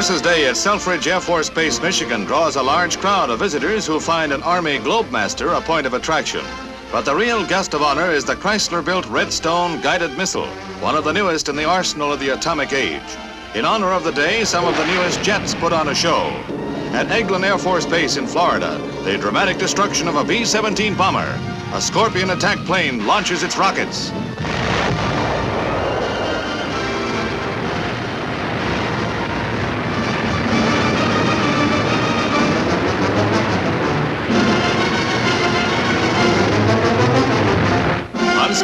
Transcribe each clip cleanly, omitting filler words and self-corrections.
Forces Day at Selfridge Air Force Base, Michigan draws a large crowd of visitors who find an Army Globemaster a point of attraction. But the real guest of honor is the Chrysler-built Redstone guided missile, one of the newest in the arsenal of the atomic age. In honor of the day, some of the newest jets put on a show. At Eglin Air Force Base in Florida, the dramatic destruction of a B-17 bomber. A Scorpion attack plane launches its rockets.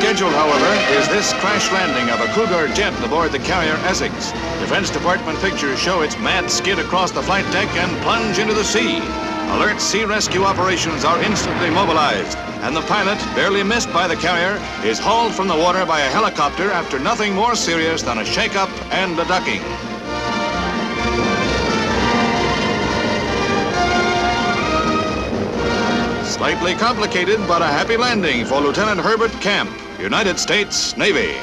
Unscheduled, however, is this crash landing of a Cougar jet aboard the carrier Essex. Defense Department pictures show its mad skid across the flight deck and plunge into the sea. Alert sea rescue operations are instantly mobilized, and the pilot, barely missed by the carrier, is hauled from the water by a helicopter after nothing more serious than a shake-up and a ducking. Slightly complicated, but a happy landing for Lieutenant Herbert Camp, United States Navy.